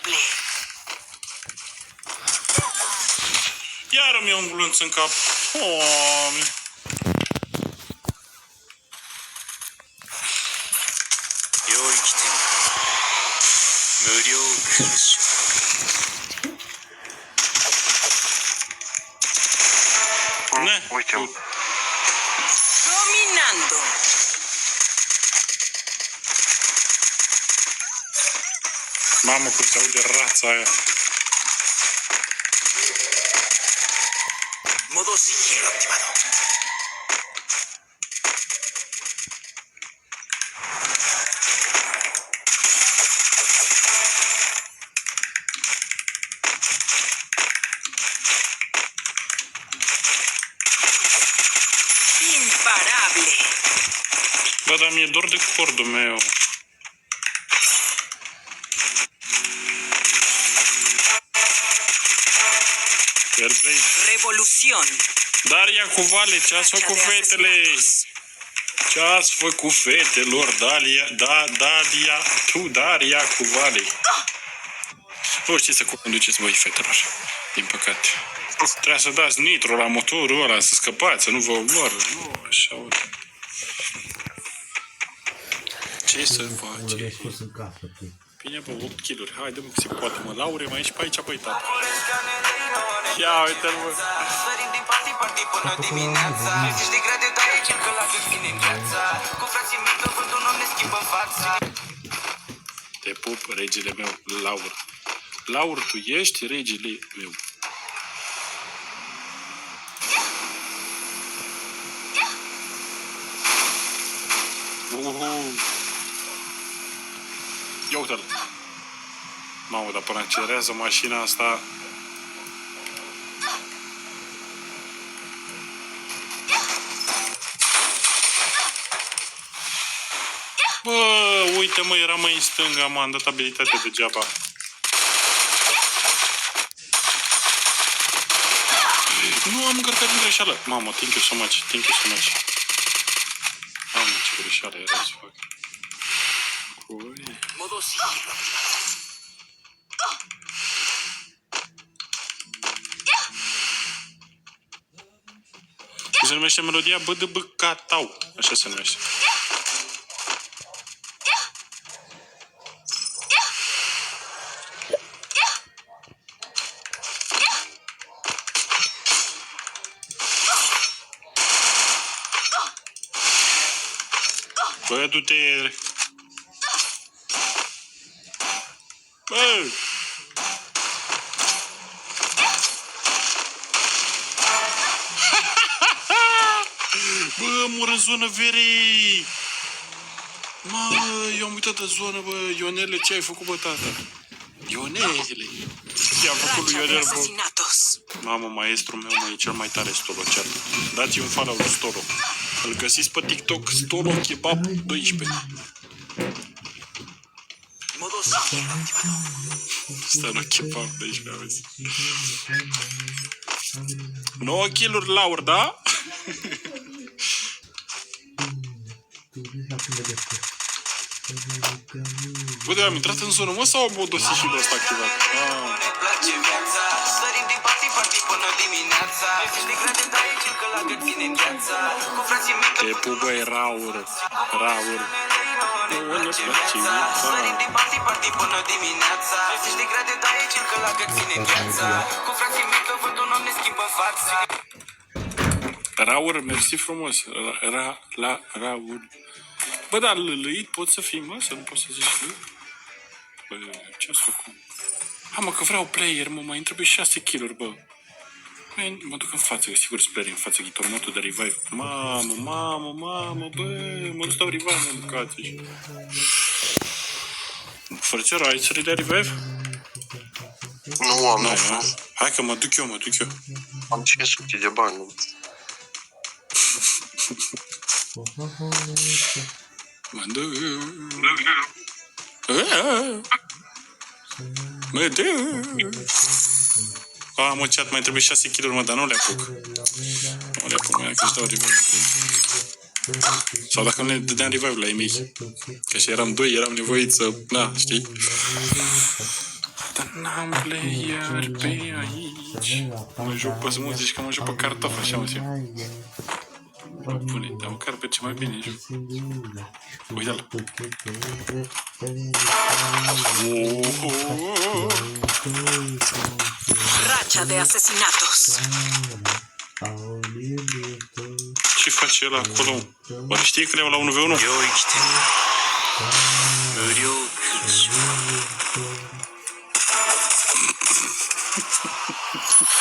Imparable. Iar îmi iau un glunț în cap. Doamne. Ne? Uite-o. Dominando. Mamă, cum se aude rața aia. Modo sigilo activado. Imparable. Bă, dar mi-e dor de cordul meu. Fairplay. Revolución. Daria cu Vale, ce ați făcut fetele? Ce ați făcut fetelor? Daria cu Vale. Nu știți să conduceți voi, fetelor. Din păcate. Trebuie să dați nitro la motorul ăla, să scăpați, să nu vă omoară. Nu, așa, uite. Ce să faci? Bine, bă, 8 kg-uri. Haide, mă, că se poate, mă. Laure, mai ești pe aici, băi, tata. Ia, uite-l, mă. Sărim din party până dimineața. 50 de grade, dar e cel că la cât vine în viața. Cu frații mei, tot vântul nu ne schimbă fața. Te pup, regele meu, Laur. Laur, tu ești regele meu. Ia uite-l. Mamă, dar până accelerează mașina asta... Bă, uite, mă, era mai în stânga, m-am dat abilitate degeaba. Nu am încărcat din greșeală. Mamă, thank you so much, thank you so much. Mamă, ce greșeală era să fac. Modo sigilo. Se numește melodia BDB Catau. Așa se numește. Bă, du-te! Bă! Bă, mor în zonă verei! Mă, eu am uitat de zonă, bă, Ionele, ce ai făcut, bă, tata? Ionele! Ce-a făcut lui Ionel, bă? Mamă, maestrul meu, mă, e cel mai tare stolocean. Dați-i un follow lui Stolo. Îl găsiți pe TikTok, Stolo Kebab 12. Modo sigilo activado. Stolo Kebab 12, auzi. 9 kill-uri, Laur, da? Bă, de am intrat în zonă, mă, sau am modul sigilul ăsta activat? Ne place viața. Sărim din party până dimineața. 50 de grade, dar e cel că la cât vine în viața. Cu frații mei, tot Te pup, băi, Raur. Raur. ne place viața. Sărim din party până dimineața. 50 de grade, dar e cel că la cât vine în viața. Cu frații mei, tot vântul nu ne schimbă fața. Raur, mersi frumos. Raur. Bă, dar lălăit pot să fii, mă? Să nu poți să zici lălăit? Bă, ce-ați făcut? Ha, mă, că vreau player, mă, mai îmi trebuie 6 kill-uri, bă. Mă duc în față, că sigur sunt player în față, ghitomotul de revive. Mamă, bă, mă duc să dau revive, mă, bucați. Frățioară, ai să de revive? Nu am, nu. Hai că mă duc eu. Am 500 de bani, nu. Mă duc. Mă duc. Mă, chat, mai trebuie 6 kg-uri, mă, dar nu le apuc. Nu le apuc, mai că-și dau revive. Sau dacă nu le dădeam revive la ei. Că și eram 2, eram nevoit să... Na, știi? Dar N-am player pe aici. Mă joc pe muzici că mă joc pe cartof, așa mă simt. Bune, dar măcar pe ce mai bine joc. Uite-l. Racha de asesinatos. Ce face el acolo? Oare știe că le iau la 1v1?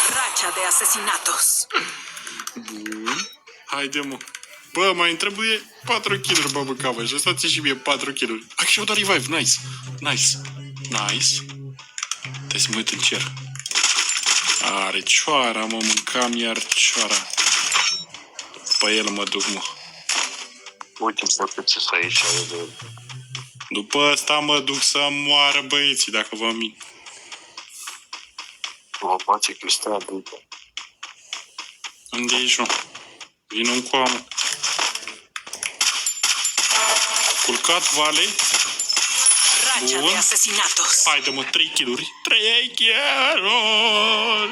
Racha de asesinatos. Bun. Haide, mă. Bă, mai îmi trebuie 4 kg-uri, bă, mâncavă. Și lăsați și mie 4 kg-uri. Hai și eu doar revive. Nice. Nice. Nice. Trebuie să mă uit în cer. Are cioara, mă, mâncam iar cioara. Pe el mă duc, mă. Uite-mi să ce să aici. După asta mă duc să moară băieții, dacă vă mint. Mă face cristal, după. Unde ești, mă? Vino în coamă. Culcat, vale. Racha Bun. de asesinatos. Haide, mă, 3 kg-uri. 3 kg-uri.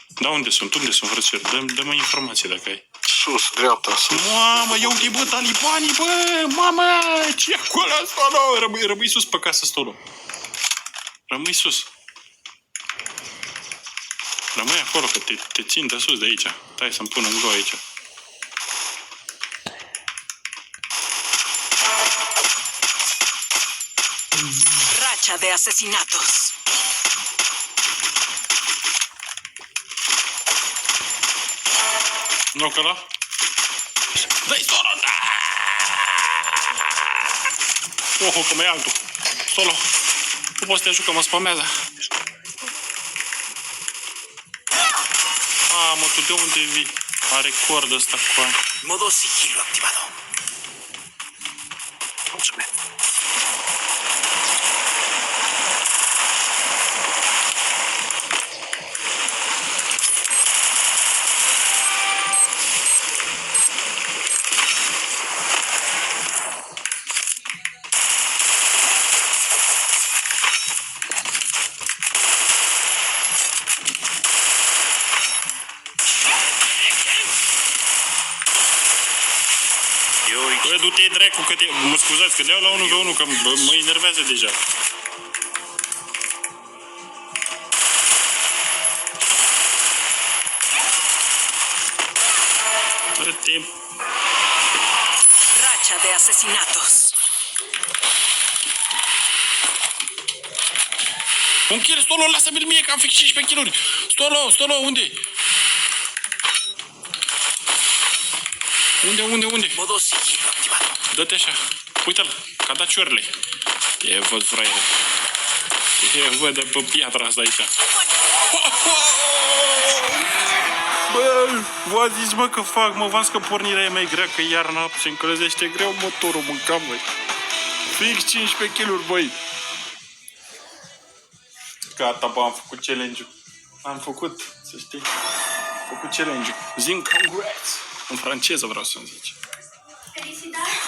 Da, unde sunt? Unde sunt, frățioare? Dă-mă informație dacă ai. Sus, dreapta, sus. Mamă, ia uite, bă, talibanii, bă! Mamă, ce acolo, stolo? Rămâi sus pe casă, stolo. Rămâi sus. Rămâi acolo, că te țin de sus de aici. Stai să-mi pun în go aici. Racha de asesinatos. Nu, că la? Dă-i stolo! Oho, că mai e altul. Stolo. Nu poți să te ajut, că mă spamează. Mă, tu de unde vii? Are cordă ăsta cu aia. Modo sigilo activado. Mulțumesc. Bă, du-te dracu, că te... Mă scuzați, că le-au la 1v1, că mă enervează deja. Dă-te... Racha de asesinatos. Un kill, Stolo, lasă-mi-l mie, că am fix 15 kg-uri. Stolo, unde? Unde? Modo sigilo activado. Dă-te așa. Uite-l, că a dat ciorile. E văd, fraiere. E văd de pe piatra asta aici. Bă, v-a zis, mă, că fac, mă, v-am zis că pornirea e mai grea, că iarna se încălzește greu motorul, mâncam, băi. Fix 15 kg-uri, băi. Gata, bă, am făcut challenge-ul. Am făcut, să știi. Am făcut challenge-ul. Zim congrats. În franceză vreau să-mi zici. Felicidades.